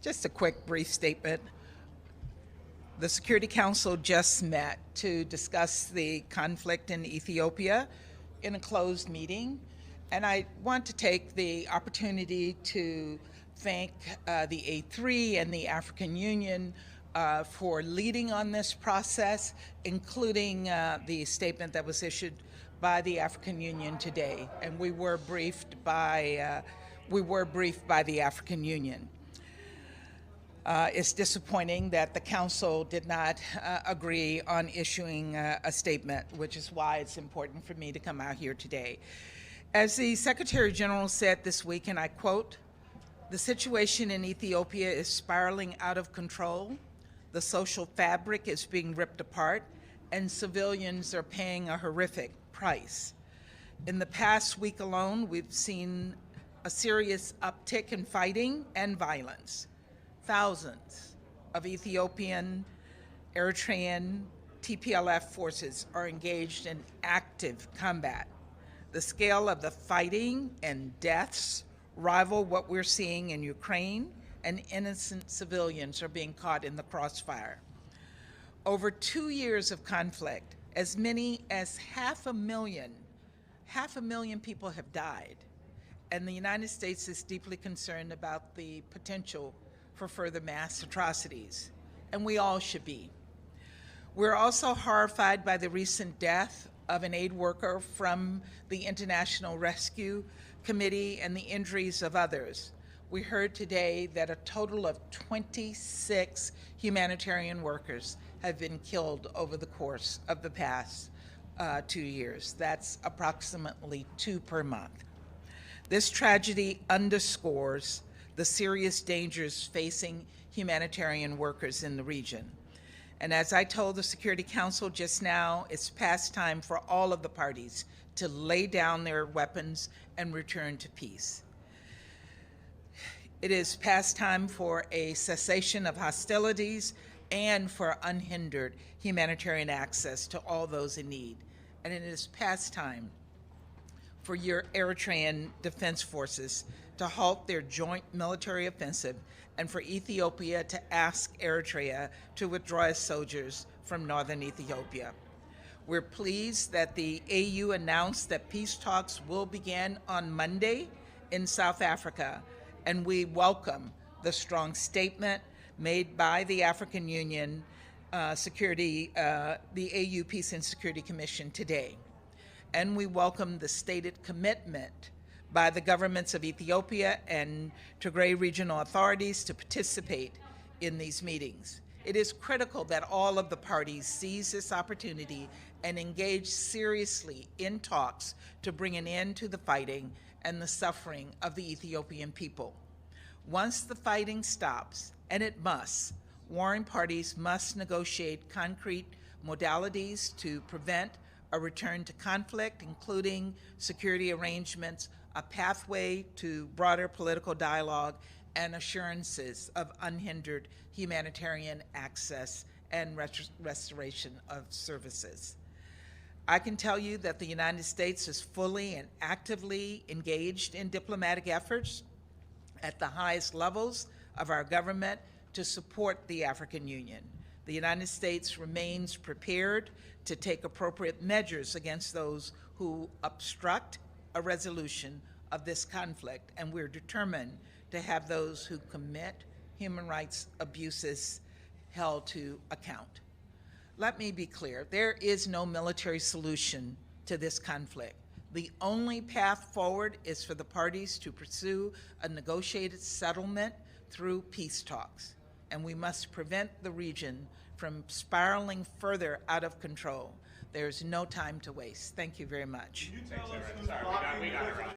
Just a quick, brief statement. The Security Council just met to discuss the conflict in Ethiopia in a closed meeting, and I want to take the opportunity to thank the A3 and the African Union for leading on this process, including the statement that was issued by the African Union today, and we were briefed by the African Union. It's disappointing that the Council did not agree on issuing a statement, which is why it's important for me to come out here today. As the Secretary General said this week, and I quote, "The situation in Ethiopia is spiraling out of control. The social fabric is being ripped apart, and civilians are paying a horrific price. In the past week alone, we've seen a serious uptick in fighting and violence. Thousands of Ethiopian, Eritrean, TPLF forces are engaged in active combat. The scale of the fighting and deaths rival what we're seeing in Ukraine, and innocent civilians are being caught in the crossfire. Over 2 years of conflict, as many as half a million people have died, and the United States is deeply concerned about the potential for further mass atrocities, and we all should be. We're also horrified by the recent death of an aid worker from the International Rescue Committee and the injuries of others. We heard today that a total of 26 humanitarian workers have been killed over the course of the past 2 years. That's approximately 2 per month. This tragedy underscores the serious dangers facing humanitarian workers in the region. And as I told the Security Council just now, it's past time for all of the parties to lay down their weapons and return to peace. It is past time for a cessation of hostilities and for unhindered humanitarian access to all those in need. And it is past time for your Eritrean defense forces to halt their joint military offensive and for Ethiopia to ask Eritrea to withdraw its soldiers from northern Ethiopia. We're pleased that the AU announced that peace talks will begin on Monday in South Africa, and we welcome the strong statement made by the African Union the AU Peace and Security Commission today. And we welcome the stated commitment by the governments of Ethiopia and Tigray regional authorities to participate in these meetings. It is critical that all of the parties seize this opportunity and engage seriously in talks to bring an end to the fighting and the suffering of the Ethiopian people. Once the fighting stops, and it must, warring parties must negotiate concrete modalities to prevent a return to conflict, including security arrangements, a pathway to broader political dialogue, and assurances of unhindered humanitarian access and restoration of services. I can tell you that the United States is fully and actively engaged in diplomatic efforts at the highest levels of our government to support the African Union. The United States remains prepared to take appropriate measures against those who obstruct a resolution of this conflict, and we're determined to have those who commit human rights abuses held to account. Let me be clear, there is no military solution to this conflict. The only path forward is for the parties to pursue a negotiated settlement through peace talks, and we must prevent the region from spiraling further out of control. There's no time to waste. Thank you very much. Thanks, Sorry, we got it wrong.